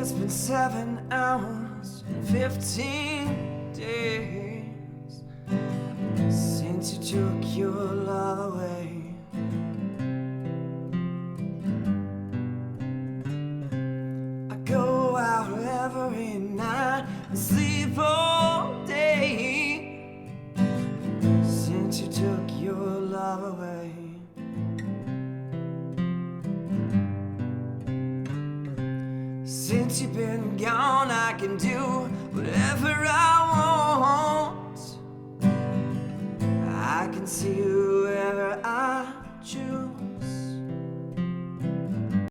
It's been 7 hours and 15 days since you took your love away. I go out every night and sleep all day since you took your love away. Since you've been gone, I can do whatever I want. I can see you